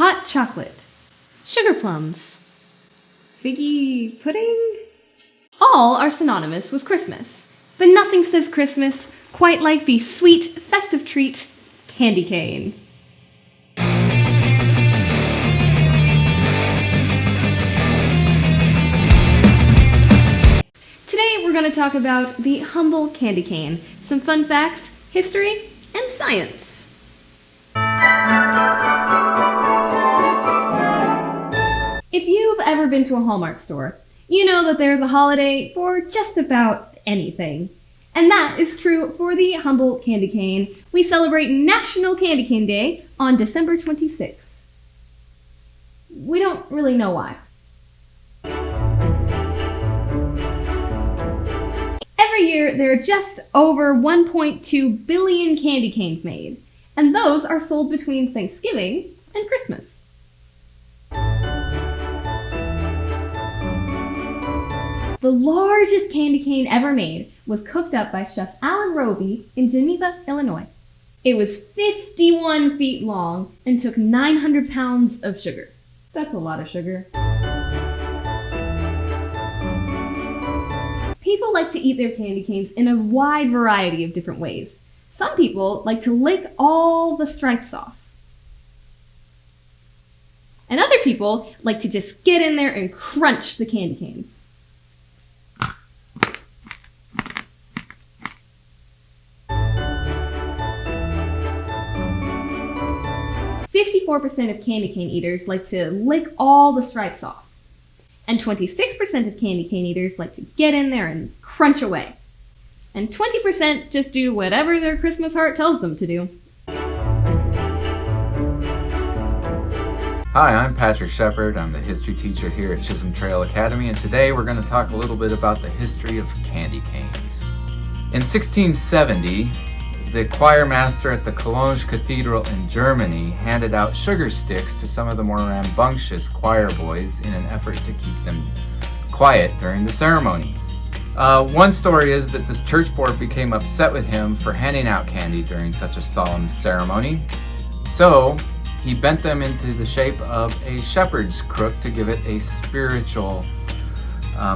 hot chocolate, sugar plums, figgy pudding. All are synonymous with Christmas, but nothing says Christmas quite like the sweet, festive treat, candy cane. Today we're going to talk about the humble candy cane, some fun facts, history, and science. If you've ever been to a Hallmark store, you know that there's a holiday for just about anything. And that is true for the humble candy cane. We celebrate National Candy Cane Day on December 26th. We don't really know why. Every year, there are just over 1.2 billion candy canes made, and those are sold between Thanksgiving and Christmas. The largest candy cane ever made was cooked up by Chef Alan Roby in Geneva, Illinois. It was 51 feet long and took 900 pounds of sugar. That's a lot of sugar. People like to eat their candy canes in a wide variety of different ways. Some people like to lick all the stripes off. And other people like to just get in there and crunch the candy canes. 54% of candy cane eaters like to lick all the stripes off. And 26% of candy cane eaters like to get in there and crunch away. And 20% just do whatever their Christmas heart tells them to do. Hi, I'm Patrick Shepard. I'm the history teacher here at Chisholm Trail Academy, and today we're going to talk a little bit about the history of candy canes. In 1670, the choir master at the Cologne Cathedral in Germany handed out sugar sticks to some of the more rambunctious choir boys in an effort to keep them quiet during the ceremony. One story is that this church board became upset with him for handing out candy during such a solemn ceremony, so he bent them into the shape of a shepherd's crook to give it a spiritual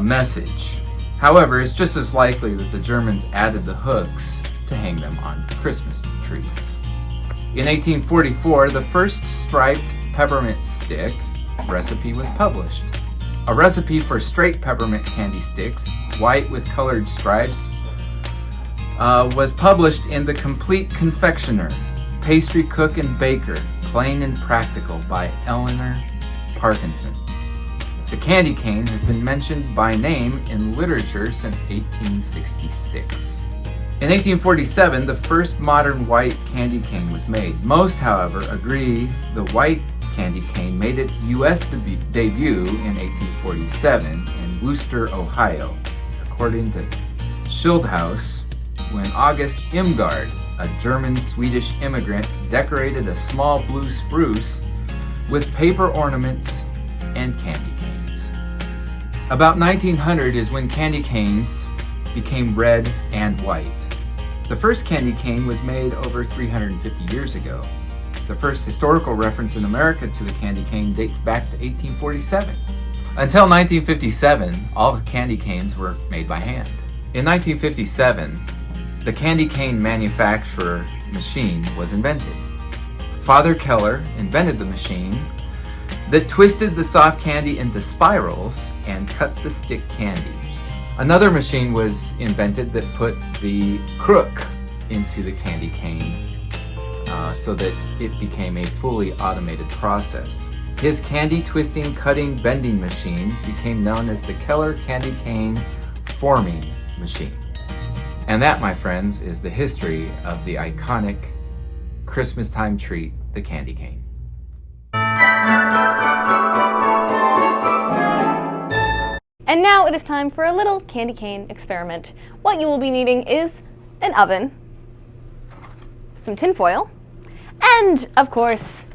message. However, it's just as likely that the Germans added the hooks to hang them on Christmas trees. In 1844, the first striped peppermint stick recipe was published. A recipe for straight peppermint candy sticks, white with colored stripes, was published in The Complete Confectioner, Pastry Cook and Baker, Plain and Practical by Eleanor Parkinson. The candy cane has been mentioned by name in literature since 1866. In 1847, the first modern white candy cane was made. Most, however, agree the white candy cane made its U.S. debut in 1847 in Wooster, Ohio, according to Schildhaus, when August Imgard, a German-Swedish immigrant, decorated a small blue spruce with paper ornaments and candy canes. About 1900 is when candy canes became red and white. The first candy cane was made over 350 years ago. The first historical reference in America to the candy cane dates back to 1847. Until 1957, all candy canes were made by hand. In 1957, the candy cane manufacturer machine was invented. Father Keller invented the machine that twisted the soft candy into spirals and cut the stick candy. Another machine was invented that put the crook into the candy cane so that it became a fully automated process. His candy twisting, cutting, bending machine became known as the Keller Candy Cane Forming Machine. And that, my friends, is the history of the iconic Christmas time treat, the candy cane. And now it is time for a little candy cane experiment. What you will be needing is an oven, some tin foil, and, of course,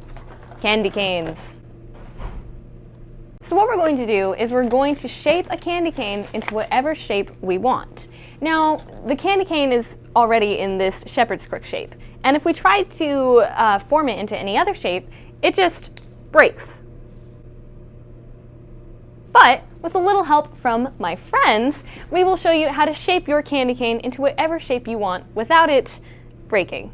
candy canes. So what we're going to do is we're going to shape a candy cane into whatever shape we want. Now, the candy cane is already in this shepherd's crook shape, and if we try to form it into any other shape, it just breaks. But with a little help from my friends, we will show you how to shape your candy cane into whatever shape you want without it breaking.